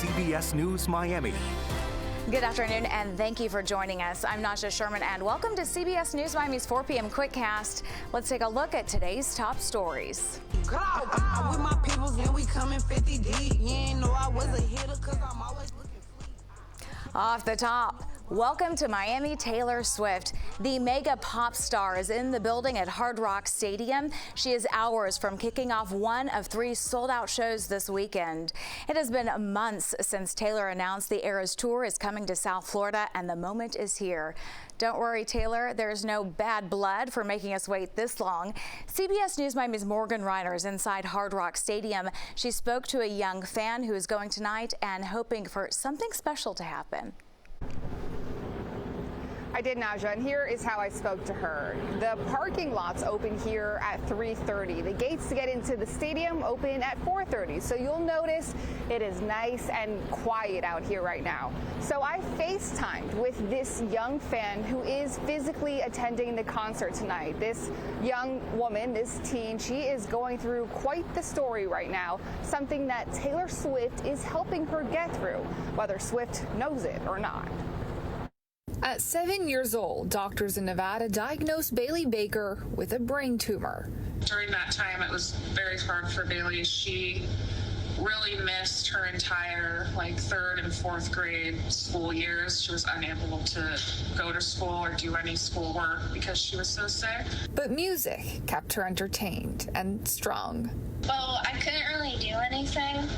CBS News Miami. Good afternoon, and thank you for joining us. I'm Najahe Sherman, and welcome to CBS News Miami's 4 p.m. Quickcast. Let's take a look at today's top stories. Go, go. With my peoples, and we coming 50 deep. You ain't know I was a hitter, cause I'm always looking sweet. Off the top, welcome to Miami, Taylor Swift. The mega pop star is in the building at Hard Rock Stadium. She is hours from kicking off one of 3 sold-out shows this weekend. It has been months since Taylor announced the Eras Tour is coming to South Florida, and the moment is here. Don't worry, Taylor, there's no bad blood for making us wait this long. CBS News Miami's Rynor is inside Hard Rock Stadium. She spoke to a young fan who is going tonight and hoping for something special to happen. I did, Naja, and here is how I spoke to her. The parking lots open here at 3:30. The gates to get into the stadium open at 4:30. So you'll notice it is nice and quiet out here right now. So I FaceTimed with this young fan who is physically attending the concert tonight. This young woman, this teen, she is going through quite the story right now, something that Taylor Swift is helping her get through, whether Swift knows it or not. At 7 years old, doctors in Nevada diagnosed Bailey Baker with a brain tumor. During that time, it was very hard for Bailey. She really missed her entire 3rd and 4th grade school years. She was unable to go to school or do any schoolwork because she was so sick. But music kept her entertained and strong. Well, I couldn't really do anything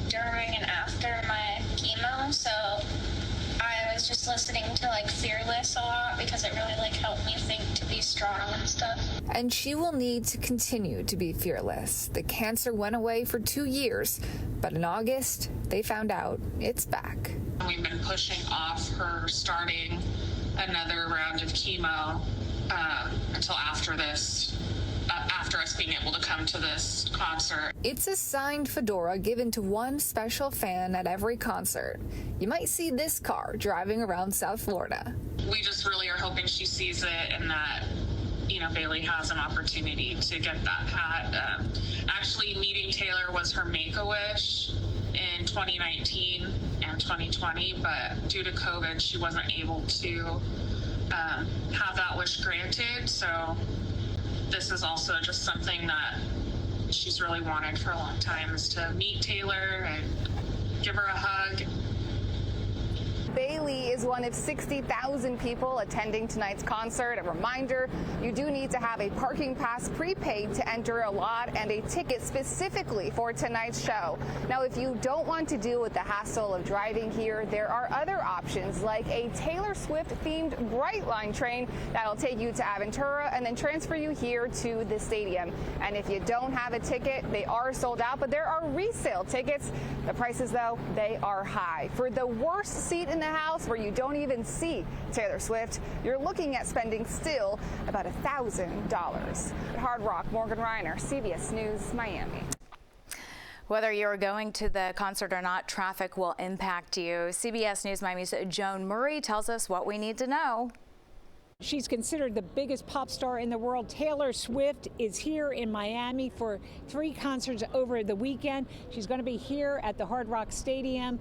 during and after my chemo, so I was just listening to Fearless a lot because it really helped me think to be strong and stuff. And she will need to continue to be fearless. The cancer went away for 2 years, but in August, they found out it's back. We've been pushing off her starting another round of chemo until after this. After us being able to come to this concert. It's a signed fedora given to one special fan at every concert. You might see this car driving around South Florida. We just really are hoping she sees it and that, Bailey has an opportunity to get that hat. Actually, meeting Taylor was her Make-A-Wish in 2019 and 2020, but due to COVID, she wasn't able to have that wish granted. So this is also just something that she's really wanted for a long time, is to meet Taylor and give her a hug. Bailey is one of 60,000 people attending tonight's concert. A reminder, you do need to have a parking pass prepaid to enter a lot and a ticket specifically for tonight's show. Now, if you don't want to deal with the hassle of driving here, there are other options like a Taylor Swift-themed Brightline train that'll take you to Aventura and then transfer you here to the stadium. And if you don't have a ticket, they are sold out, but there are resale tickets. The prices, though, they are high. For the worst seat in the house where you don't even see Taylor Swift, you're looking at spending still about $1,000. Hard Rock, Rynor, CBS News, Miami. Whether you're going to the concert or not, traffic will impact you. CBS News Miami's Joan Murray tells us what we need to know. She's considered the biggest pop star in the world. Taylor Swift is here in Miami for 3 concerts over the weekend. She's going to be here at the Hard Rock Stadium,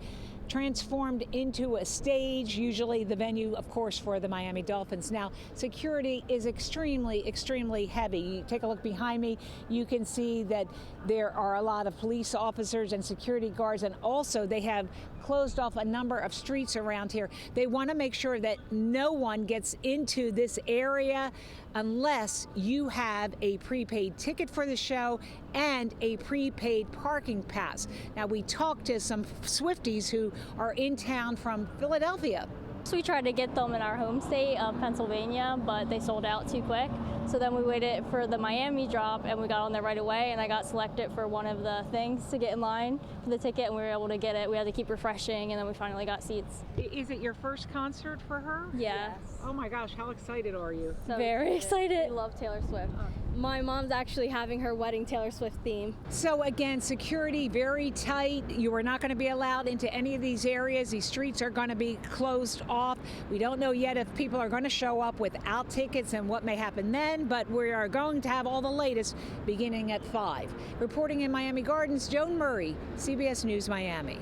transformed into a stage, usually the venue, of course, for the Miami Dolphins. Now, security is extremely heavy. You take a look behind me, you can see that there are a lot of police officers and security guards, and also they have closed off a number of streets around here. They want to make sure that no one gets into this area unless you have a prepaid ticket for the show and a prepaid parking pass. Now, we talked to some Swifties who are in town from Philadelphia. So we tried to get them in our home state of Pennsylvania, but they sold out too quick. So then we waited for the Miami drop, and we got on there right away, and I got selected for one of the things to get in line for the ticket, and we were able to get it. We had to keep refreshing, and then we finally got seats. Is it your first concert for her? Yeah. Yes. Oh my gosh, how excited are you? So very excited. We love Taylor Swift. My mom's actually having her wedding Taylor Swift theme. So again, security very tight. You are not going to be allowed into any of these areas. These streets are going to be closed off. We don't know yet if people are going to show up without tickets and what may happen then, but we are going to have all the latest beginning at 5. Reporting in Miami Gardens, Joan Murray, CBS News Miami.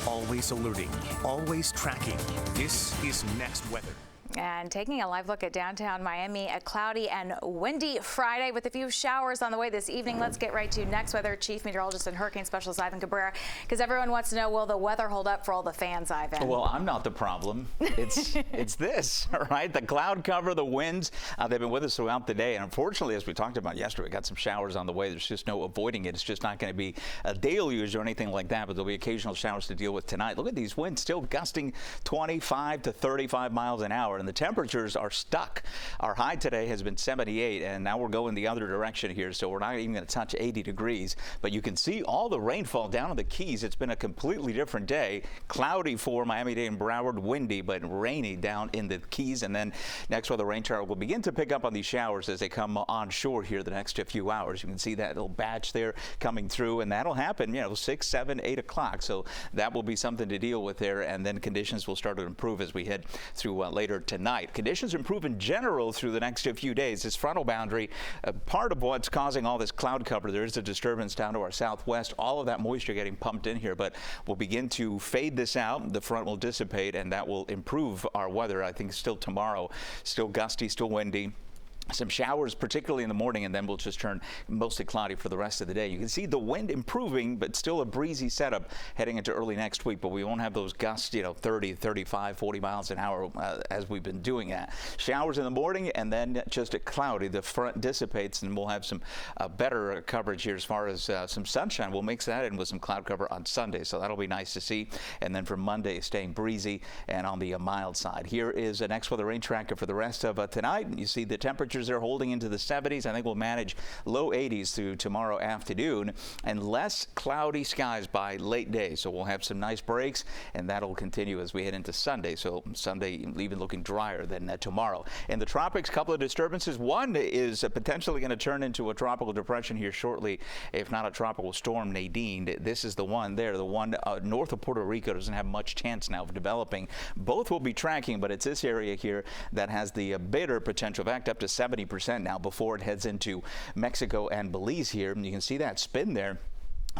always alerting, always tracking. This is Next Weather. And taking a live look at downtown Miami, a cloudy and windy Friday with a few showers on the way this evening. Let's get right to Next Weather Chief Meteorologist and Hurricane Specialist Ivan Cabrera, because everyone wants to know, will the weather hold up for all the fans, Ivan? Well, I'm not the problem. It's this, all right? The cloud cover, the winds, they've been with us throughout the day. And unfortunately, as we talked about yesterday, we got some showers on the way. There's just no avoiding it. It's just not going to be a deluge or anything like that, but there'll be occasional showers to deal with tonight. Look at these winds still gusting 25 to 35 miles an hour. And the temperatures are stuck. Our high today has been 78, and now we're going the other direction here, so we're not even going to touch 80 degrees. But you can see all the rainfall down in the Keys. It's been a completely different day. Cloudy for Miami-Dade and Broward, windy, but rainy down in the Keys. And then next weather rain shower will begin to pick up on these showers as they come on shore here the next few hours. You can see that little batch there coming through, and that'll happen, 6, 7, 8 o'clock. So that will be something to deal with there, and then conditions will start to improve as we head through later tonight. Conditions improve in general through the next few days. This frontal boundary, part of what's causing all this cloud cover, there is a disturbance down to our southwest. All of that moisture getting pumped in here, but we'll begin to fade this out. The front will dissipate, and that will improve our weather. I think still tomorrow, still gusty, still windy. Some showers, particularly in the morning, and then we'll just turn mostly cloudy for the rest of the day. You can see the wind improving, but still a breezy setup heading into early next week. But we won't have those gusts, 30, 35, 40 miles an hour as we've been doing that. Showers in the morning, and then just a cloudy. The front dissipates, and we'll have some better coverage here as far as some sunshine. We'll mix that in with some cloud cover on Sunday, so that'll be nice to see. And then for Monday, staying breezy and on the mild side. Here is an Next Weather rain tracker for the rest of tonight. You see the temperatures are holding into the 70s. I think we'll manage low 80s through tomorrow afternoon, and less cloudy skies by late day. So we'll have some nice breaks, and that'll continue as we head into Sunday. So Sunday even looking drier than tomorrow. In the tropics, a couple of disturbances. One is potentially going to turn into a tropical depression here shortly, if not a tropical storm, Nadine. This is the one there. The one north of Puerto Rico doesn't have much chance now of developing. Both will be tracking, but it's this area here that has the bitter potential. In fact, up to 70% now before it heads into Mexico and Belize here. And you can see that spin there.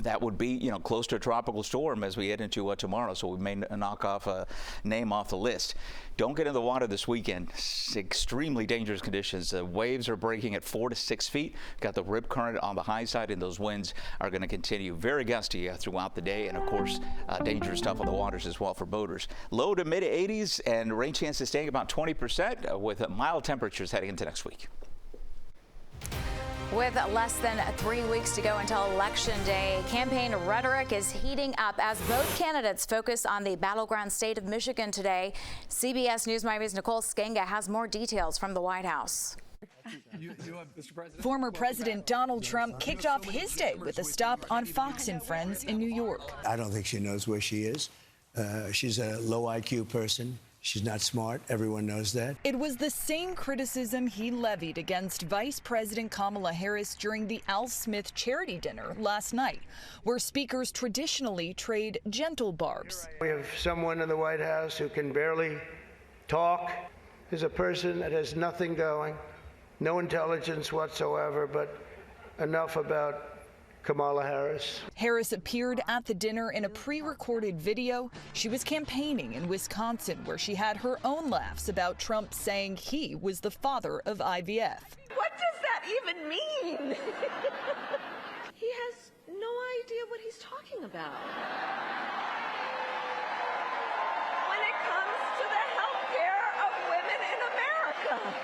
That would be, close to a tropical storm as we head into tomorrow. So we may knock off a name off the list. Don't get in the water this weekend. Extremely dangerous conditions. The waves are breaking at 4 to 6 feet. Got the rip current on the high side, and those winds are going to continue very gusty throughout the day. And of course, dangerous stuff on the waters as well for boaters. Low to mid 80s, and rain chances staying about 20% with mild temperatures heading into next week. With less than 3 weeks to go until Election Day, campaign rhetoric is heating up as both candidates focus on the battleground state of Michigan today. CBS News Miami's Nicole Skenga has more details from the White House. Former President Donald Trump kicked off his day with a stop on Fox and Friends in New York. I don't think she knows where she is. She's a low IQ person. She's not smart. Everyone knows that. It was the same criticism he levied against Vice President Kamala Harris during the Al Smith charity dinner last night, where speakers traditionally trade gentle barbs. We have someone in the White House who can barely talk, is a person that has nothing going, no intelligence whatsoever, but enough about Kamala Harris. Harris appeared at the dinner in a pre-recorded video. She was campaigning in Wisconsin, where she had her own laughs about Trump saying he was the father of IVF. What does that even mean? He has no idea what he's talking about. When it comes to the health care of women in America.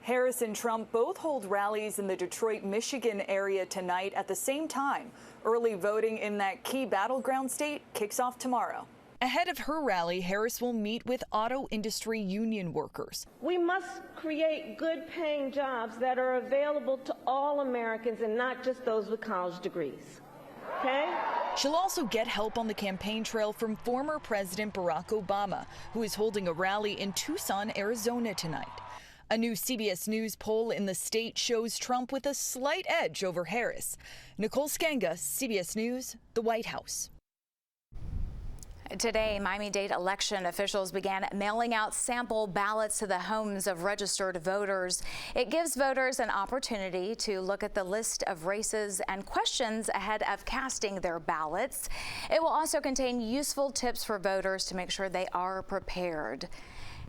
Harris and Trump both hold rallies in the Detroit, Michigan area tonight at the same time. Early voting in that key battleground state kicks off tomorrow. Ahead of her rally, Harris will meet with auto industry union workers. We must create good-paying jobs that are available to all Americans and not just those with college degrees. Okay? She'll also get help on the campaign trail from former President Barack Obama, who is holding a rally in Tucson, Arizona tonight. A new CBS News poll in the state shows Trump with a slight edge over Harris. Nicole Skenga, CBS News, the White House. Today, Miami-Dade election officials began mailing out sample ballots to the homes of registered voters. It gives voters an opportunity to look at the list of races and questions ahead of casting their ballots. It will also contain useful tips for voters to make sure they are prepared.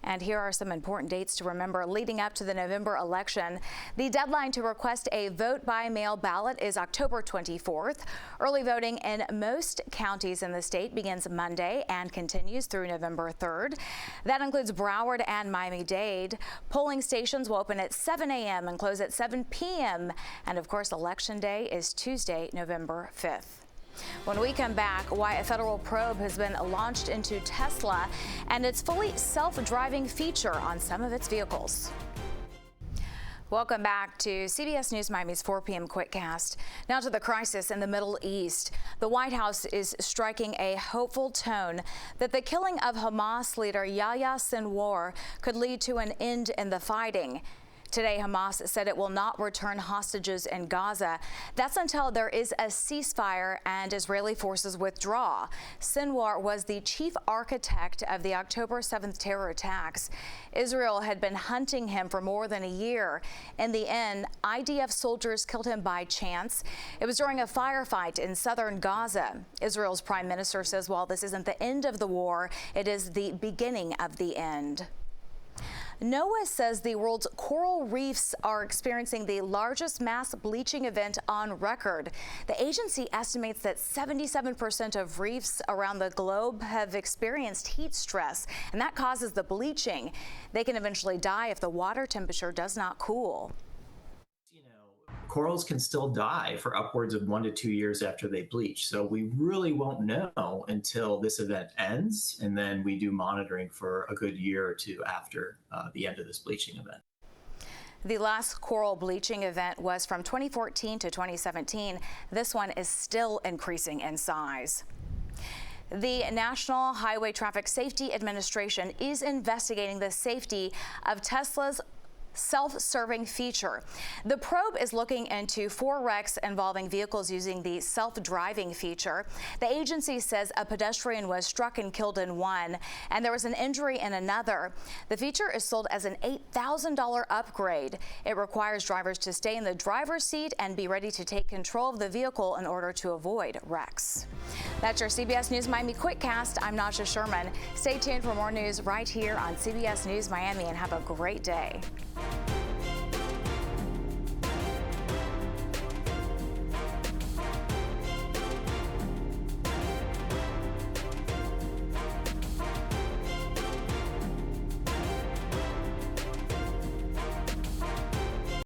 And here are some important dates to remember leading up to the November election. The deadline to request a vote-by-mail ballot is October 24th. Early voting in most counties in the state begins Monday and continues through November 3rd. That includes Broward and Miami-Dade. Polling stations will open at 7 a.m. and close at 7 p.m. And of course, Election Day is Tuesday, November 5th. When we come back, why a federal probe has been launched into Tesla and its fully self-driving feature on some of its vehicles. Welcome back to CBS News Miami's 4 p.m. Quickcast. Now to the crisis in the Middle East. The White House is striking a hopeful tone that the killing of Hamas leader Yahya Sinwar could lead to an end in the fighting. Today, Hamas said it will not return hostages in Gaza. That's until there is a ceasefire and Israeli forces withdraw. Sinwar was the chief architect of the October 7th terror attacks. Israel had been hunting him for more than a year. In the end, IDF soldiers killed him by chance. It was during a firefight in southern Gaza. Israel's prime minister says while this isn't the end of the war, it is the beginning of the end. NOAA says the world's coral reefs are experiencing the largest mass bleaching event on record. The agency estimates that 77% of reefs around the globe have experienced heat stress, and that causes the bleaching. They can eventually die if the water temperature does not cool. Corals can still die for upwards of 1 to 2 years after they bleach. So we really won't know until this event ends, and then we do monitoring for a good year or two after the end of this bleaching event. The last coral bleaching event was from 2014 to 2017. This one is still increasing in size. The National Highway Traffic Safety Administration is investigating the safety of Tesla's self-serving feature. The probe is looking into 4 wrecks involving vehicles using the self-driving feature. The agency says a pedestrian was struck and killed in one, and there was an injury in another. The feature is sold as an $8,000 upgrade. It requires drivers to stay in the driver's seat and be ready to take control of the vehicle in order to avoid wrecks. That's your CBS News Miami Quickcast. I'm Najahe Sherman. Stay tuned for more news right here on CBS News Miami, and have a great day.